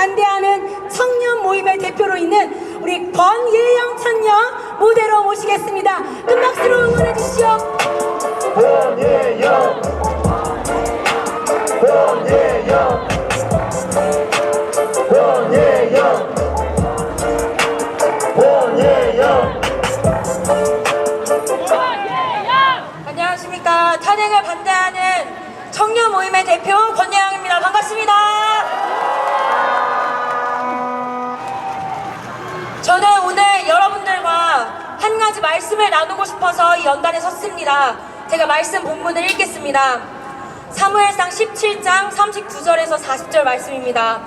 반대하는 청년 모임의 대표로 있는 우리 권예영 청년 무대로 모시겠습니다. 큰 박수로 응원해 주시오. 권예영, 권예영, 권예영, 권예영. 안녕하십니까. 탄핵을 반대하는 청년 모임의 대표 권예영입니다. 반갑습니다. 저는 오늘 여러분들과 한 가지 말씀을 나누고 싶어서 이 연단에 섰습니다. 제가 말씀 본문을 읽겠습니다. 사무엘상 17장 39절에서 40절 말씀입니다.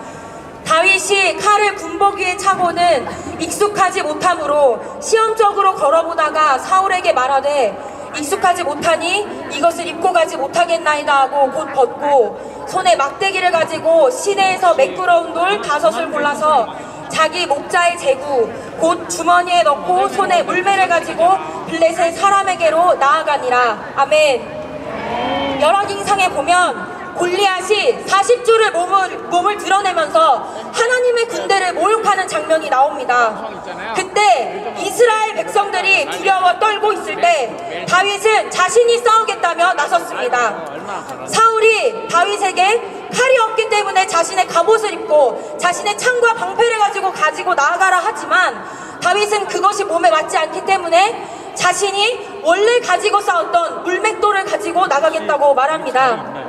다윗이 칼을 군복 위에 차고는 익숙하지 못함으로 시험적으로 걸어보다가 사울에게 말하되 익숙하지 못하니 이것을 입고 가지 못하겠나이다 하고 곧 벗고 손에 막대기를 가지고 시내에서 매끄러운 돌 5을 골라서 자기 목자의 제구 곧 주머니에 넣고 손에 물매를 가지고 블레셋 사람에게로 나아가니라. 아멘. 열왕기상에 보면 골리앗이 40줄을 몸을 드러내면서 하나님의 군대를 모욕하는 장면이 나옵니다. 그때 이스라엘 백성들이 두려워 떨고 있을 때 다윗은 자신이 싸우겠다며 나섰습니다. 사울이 다윗에게 칼이 없기 때문에 자신의 갑옷을 입고 자신의 창과 방패를 가지고 나아가라 하지만 다윗은 그것이 몸에 맞지 않기 때문에 자신이 원래 가지고 싸웠던 물맷돌을 가지고 나가겠다고 말합니다.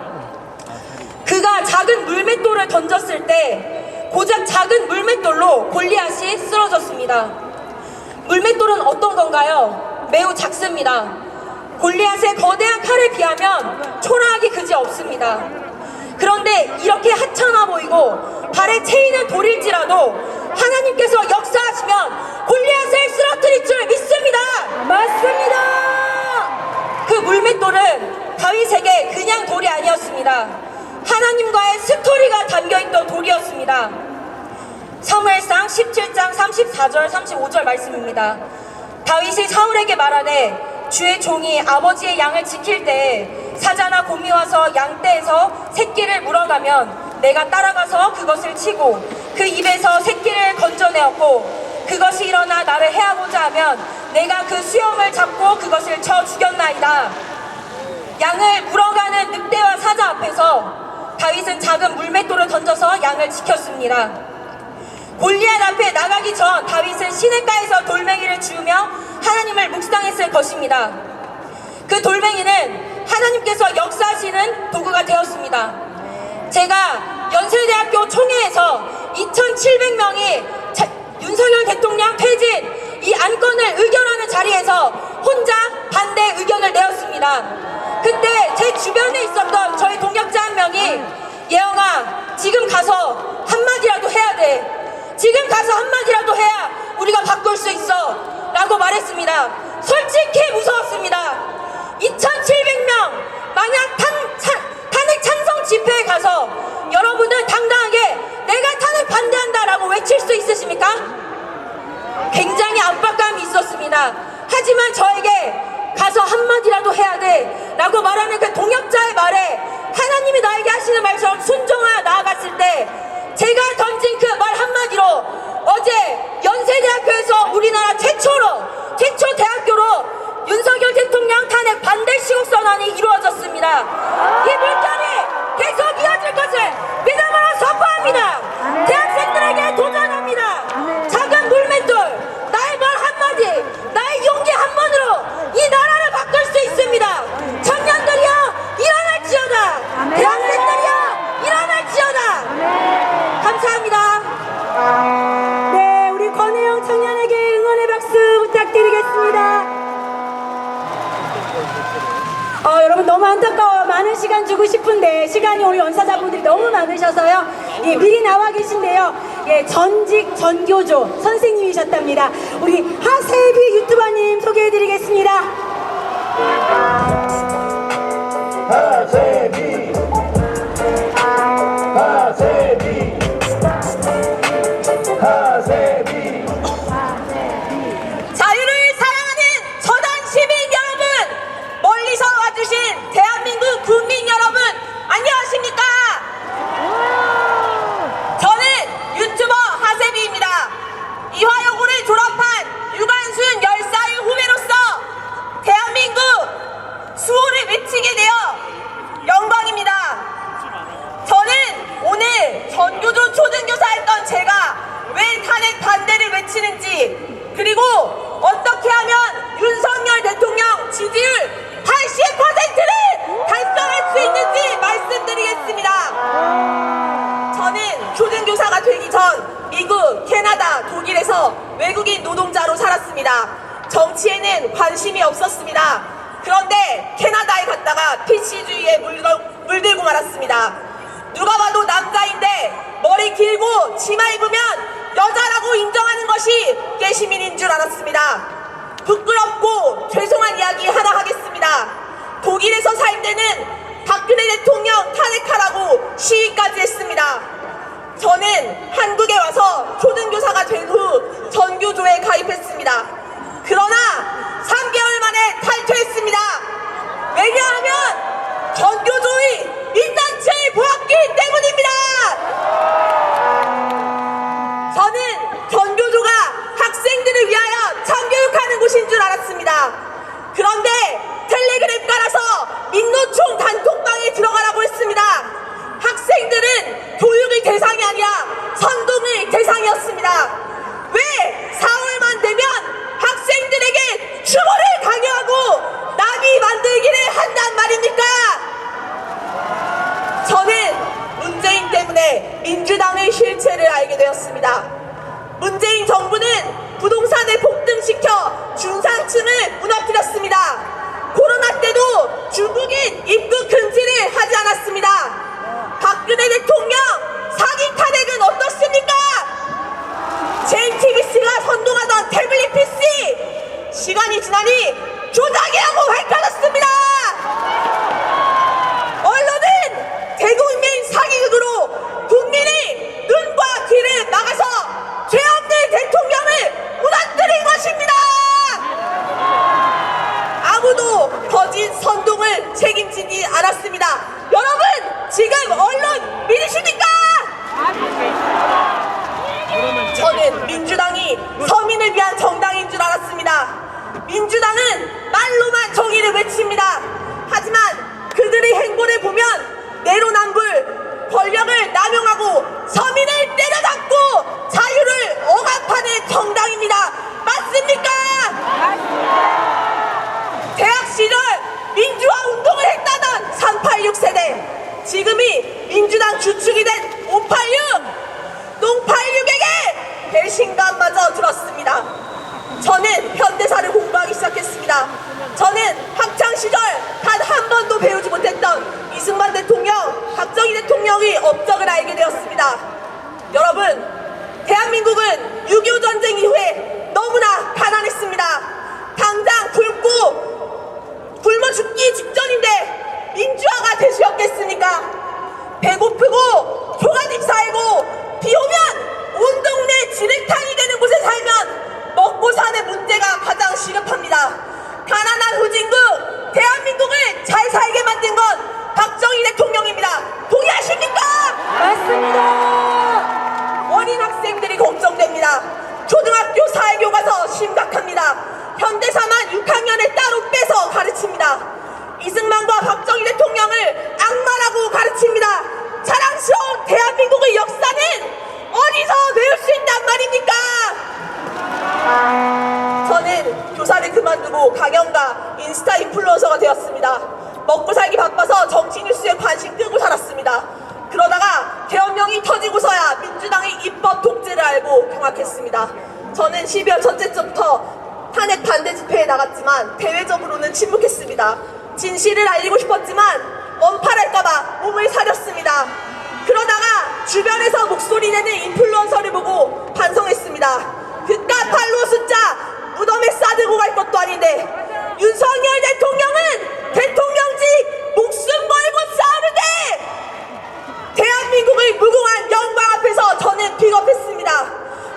그가 작은 물맷돌을 던졌을 때 고작 작은 물맷돌로 골리앗이 쓰러졌습니다. 물맷돌은 어떤 건가요? 매우 작습니다. 골리앗의 거대한 칼에 비하면 초라하기 그지 없습니다. 그런데 이렇게 하찮아 보이고 발에 채이는 돌일지라도 하나님께서 역사하시면 골리앗을 쓰러뜨릴 줄 믿습니다. 맞습니다. 그 물맷돌은 다윗에게 그냥 돌이 아니었습니다. 하나님과의 스토리가 담겨있던 돌이었습니다. 사무엘상 17장 34절 35절 말씀입니다. 다윗이 사울에게 말하되 주의 종이 아버지의 양을 지킬 때에 사자나 곰이 와서 양떼에서 새끼를 물어가면 내가 따라가서 그것을 치고 그 입에서 새끼를 건져내었고 그것이 일어나 나를 해하고자 하면 내가 그 수염을 잡고 그것을 쳐 죽였나이다. 양을 물어가는 늑대와 사자 앞에서 다윗은 작은 물맷돌을 던져서 양을 지켰습니다. 골리앗 앞에 나가기 전 다윗은 시냇가에서 돌멩이를 주우며 하나님을 묵상했을 것입니다. 그 돌멩이는 하나님께서 역사하시는 도구가 되었습니다. 제가 연세대학교 총회에서 2,700명이 윤석열 대통령 퇴진 이 안건을 의결하는 자리에서 혼자 반대 의견을 내었습니다. 그때 제 주변에 있었던 저희 동역자 한 명이 예영아 지금 가서 한마디라도 해야 돼. 지금 가서 한마디라도 해야 우리가 바꿀 수 있어 라고 말했습니다. 솔직히 무서웠습니다. 2,700명 만약 탄핵 찬성 집회에 가서 여러분은 당당하게 내가 탄핵 반대한다 라고 외칠 수 있으십니까? 굉장히 압박감이 있었습니다. 하지만 저에게 가서 한마디라도 해야 돼 라고 말하는 그 동역자의 말에 하나님이 나에게 하시는 말처럼 순종하여 나아갔을 때 제가 던진 그 말 한마디로 어제 연세대학교에서 우리나라 최초 대학교로 윤석열 대통령 탄핵 반대 시국선언이 이루어졌습니다. 이 물결이 계속 이어질 것을 믿음으로 선포합니다. 대학생들에게 도전합니다. 작은 물맷돌 나의 말 한마디 나의 용기 한 번으로 이 나라를 바꿀 수 있습니다. 청년들이여 일어날지어다. 대학생들이여 일어날지어다. 감사합니다. 네, 우리 권혜영 청년에게 응원의 박수 부탁드리겠습니다. 여러분 너무 안타까워요. 많은 시간 주고 싶은데 시간이 우리 연사자분들이 너무 많으셔서요. 예, 미리 나와 계신데요. 예, 전직 전교조 선생님이셨답니다. 우리 하세비 유튜버님 소개해드리겠습니다. 하세비, 하세비, 하세비. 자유를 사랑하는 저당 시민 여러분, 멀리서 와주신 대한민국 국민 여러분, 안녕하십니까? 저는 저는 초등교사가 되기 전 미국, 캐나다, 독일에서 외국인 노동자로 살았습니다. 정치에는 관심이 없었습니다. 그런데 캐나다에 갔다가 PC주의에 물들고 말았습니다. 누가 봐도 남자인데 머리 길고 치마 입으면 여자라고 인정하는 것이 깨시민인 줄 알았습니다. 부끄럽고 죄송한 이야기 하나 하겠습니다. 독일에서 살 때는 박근혜 대통령 탄핵하라고 시위까지 했습니다. 저는 한국에 와서 초등교사가 된 후 전교조에 가입했습니다. 그러나 3개월 만에 탈퇴했습니다. 왜냐하면 전교조의 민낯을 보았기 때문입니다. 저는 전교조가 학생들을 위하여 참교육하는 곳인 줄 알았습니다. 그런데 텔레그램 깔아서 민노총 단톡방에 들어가라고 했습니다. 학생들은 교육의 대상이 아니라 선동의 대상이었습니다. 왜 4월만 되면 학생들에게 추모를 강요하고 나비 만들기를 한단 말입니까? 저는 문재인 때문에 민주당의 실체를 알게 되었습니다. 문재인 정부는 부동산을 폭등시켜 중산층을 무너뜨렸습니다. 코로나 때도 중국인 입국 금지를 하지 않았습니다. 박근혜 대통령 사기 탄핵은 어떻습니까? JTBC가 선동하던 태블릿 PC 시간이 지나니 조작이라고 밝혀졌습니다. 언론은 대국민 사기극으로 국민의 눈과 귀를 막아서 죄 없는 대통령을 무너뜨린 것입니다. 아무도 거짓 선동을 책임지지 않았습니다. 여러분 지금 언론 믿으십니까? 저는 민주당이 서민을 위한 정당인 줄 알았습니다. 민주당은 말로만 정의를 외칩니다. 하지만 그들의 행보를 보면 내로남불, 권력을 남용하고 서민을 때려잡고 자유를 억압하는 정당입니다. 맞습니까? 대학 시절 민주화 운동을 했다던 386 세대, 지금이 민주당 주축이 된 586, 똥86에게 배신감마저 들었습니다. 저는 현대사를 공부하기 시작했습니다. 저는 학창시절 단 한 번도 배우지 못했던 이승만 대통령, 박정희 대통령의 업적을 알게 되었습니다. 여러분, 대한민국은 6.25 전쟁 이후에 너무나 가난했습니다. 당장 굶어 죽기 직전인데 민주화가 되셨겠습니까? 배고프고 조가집 살고 비 오면 온 동네 진흙탕이 되는 곳에 살면 먹고 사는 문제가 가장 시급합니다. 가난한 후진국 대한민국을 잘 살게 만든 건 박정희 대통령입니다. 동의하십니까? 맞습니다. 어린 학생들이 걱정됩니다. 초등학교 사회교과서 심각합니다. 현대사만 6학년에 따로 빼서 가르칩니다. 이승만과 박정희 대통령을 악마라고 가르칩니다. 자랑스러운 대한민국의 역사는 어디서 배울 수 있단 말입니까? 저는 교사를 그만두고 강연가, 인스타 인플루언서가 되었습니다. 먹고 살기 바빠서 정치 뉴스에 관심 끄고 살았습니다. 그러다가 계엄령이 터지고서야 민주당의 입법 독재를 알고 경악했습니다. 저는 12월 첫째 주부터 탄핵 반대 집회에 나갔지만 대외적으로는 침묵했습니다. 진실을 알리고 싶었지만 원팔할까봐 몸을 사렸습니다. 그러다가 주변에서 목소리 내는 인플루언서를 보고 반성했습니다. 그깟 팔로워 숫자 무덤에 싸들고 갈 것도 아닌데 윤석열 대통령은 대통령직 목숨 걸고 싸우는데 대한민국의 무궁한 영광 앞에서 저는 비겁했습니다.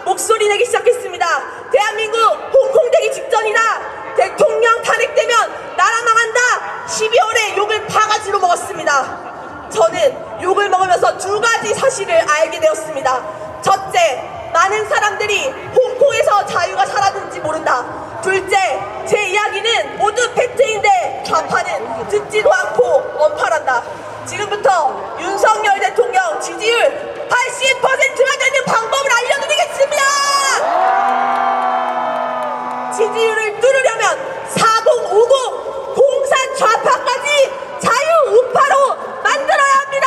목소리 내기 시작했습니다. 대한민국 홍콩 되기 직전이다. 대통령 탄핵되면 나라 망한다. 12월에 욕을 바가지로 먹었습니다. 저는 욕을 먹으면서 두 가지 사실을 알게 되었습니다. 첫째, 많은 사람들이 홍콩에서 자유가 사라진지 모른다. 둘째, 제 이야기는 모두 팩트인데 좌파는 듣지도 않고 언팔한다. 지금부터 윤석열 대통령 지지율 80%가 되는 방법을 알려드리겠습니다. 지지율을 뚫으려면 4050 공산 좌파까지 자유 우파로 만들어야 합니다.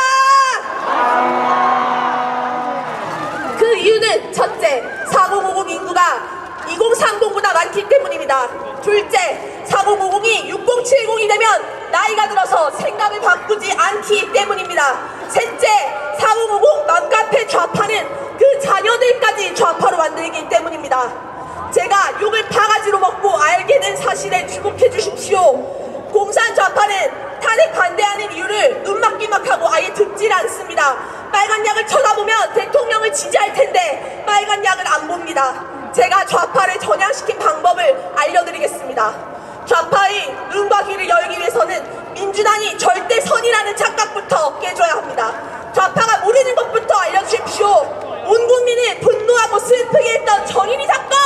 이유는 첫째, 4050 인구가 2030보다 많기 때문입니다. 둘째, 4050이 6070이 되면 나이가 들어서 생각을 바꾸지 않기 때문입니다. 셋째, 4050 맘카페 좌파는 그 자녀들까지 좌파로 만들기 때문입니다. 제가 욕을 바가지로 먹고 알게 된 사실에 주목해 주십시오. 공산 좌파는 탄핵 반대하는 이유를 눈막기막하고 아예 듣질 않습니다. 빨간 약을 쳐다보면 대통령을 지지할 텐데 빨간 약을 안 봅니다. 제가 좌파를 전향시킨 방법을 알려드리겠습니다. 좌파의 눈과 귀를 열기 위해서는 민주당이 절대 선이라는 착각부터 깨줘야 합니다. 좌파가 모르는 것부터 알려주십시오. 온 국민을 분노하고 슬프게 했던 정인이 사건!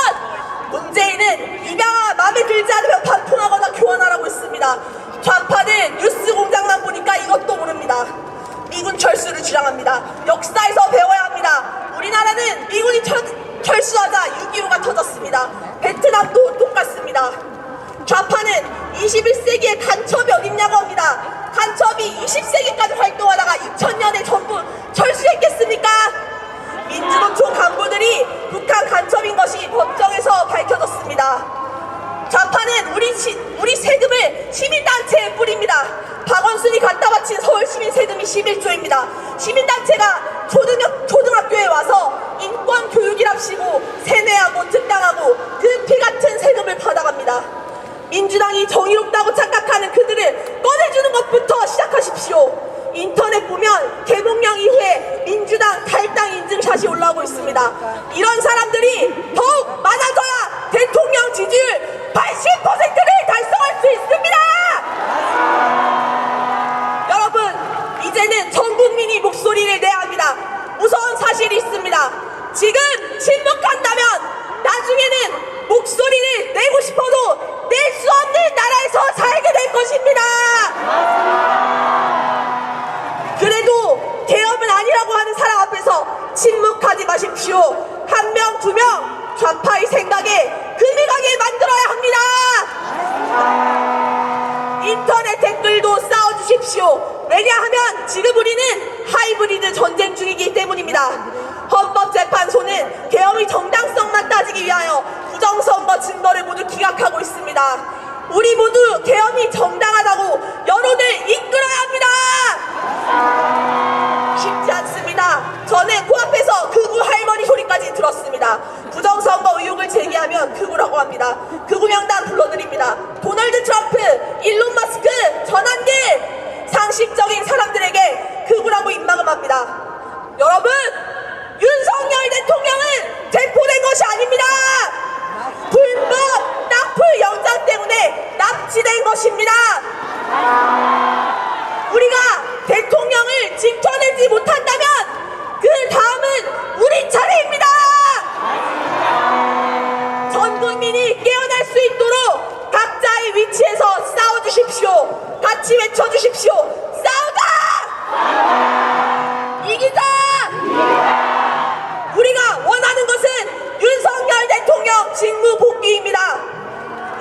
문재인은 입양아 마음에 들지 않으면 반품하거나 교환하라고 했습니다. 좌파는 뉴스 공장만 보니까 이것도 모릅니다. 미군 철수를 주장합니다. 역사에서 배워야 합니다. 우리나라는 미군이 철수하자 6.25가 터졌습니다. 베트남도 똑같습니다. 좌파는 21세기에 간첩이 어딨냐고 합니다. 간첩이 20세기까지 활동하다가 2000년에 전부 철수했겠습니까? 민주노총 간부들이 북한 간첩인 것이 법정에서 밝혀졌습니다. 좌파는 우리 세금을 시민단체에 뿌립니다. 박원순이 갖다 바친 서울시민 세금이 11조입니다. 시민단체가 초등학교에 와서 인권교육이랍시고 세뇌하고 특강하고 그 피같은 세금을 받아갑니다. 민주당이 정의롭다고 착각하는 그들을 꺼내주는 것부터 시작하십시오. 인터넷 보면 개봉령 이후에 민주당 탈당 인증샷이 올라오고 있습니다. 이런 사람들이 더욱 많아져야 대통령 지지율 80%를 달성할 수 있습니다. 여러분, 이제는 전 국민이 목소리를 내야 합니다. 무서운 사실이 있습니다. 지금 침묵한다면 나중에는 목소리를 내고 싶어도 낼 수 없는 나라에서 살게 될 것입니다. 그래도 계엄은 아니라고 하는 사람 앞에서 침묵하지 마십시오. 한 명, 두 명 좌파의 생각에 금이 가게 만들어야 합니다. 인터넷 댓글도 쌓아주십시오. 왜냐하면 지금 우리는 하이브리드 전쟁 중이기 때문입니다. 헌법재판소는 계엄의 정당성만 따지기 위하여 부정선거 증거를 모두 기각하고 있습니다. 우리 모두 계엄이 정당하다고 여론을 이끌어야 합니다. 쉽지 않습니다. 저는 코앞에서 극우 할머니 소리까지 들었습니다. 부정선거 의혹을 제기하면 극우라고 합니다. 극우 명단 불러드립니다. 도널드 트럼프, 일론 마스크, 전한길, 상식적인 사람들에게 극우라고 입막음합니다. 여러분, 윤석열 대통령은 체포된 것이 아닙니다. 불법 납품 영장 때문에 납치된 것입니다. 우리가 대통령을 지켜내지 못한다면 그 다음은 우리 차례입니다. 전 국민이 깨어날 수 있도록 각자의 위치에서 싸워주십시오. 같이 외쳐주십시오. 싸우자! 이기자! 우리가 원하는 것은 윤석열 대통령 직무 복귀입니다.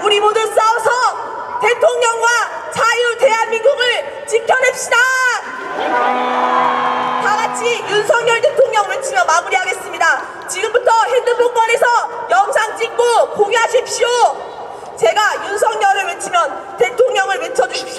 우리 모두 싸워서 대통령과 자유 대한민국을 지켜냅시다. 다 같이 윤석열 대통령 외치며 마무리하겠습니다. 지금부터 핸드폰 꺼내서 영상 찍고 공유하십시오. 제가 윤석열을 외치면 대통령을 외쳐주십시오.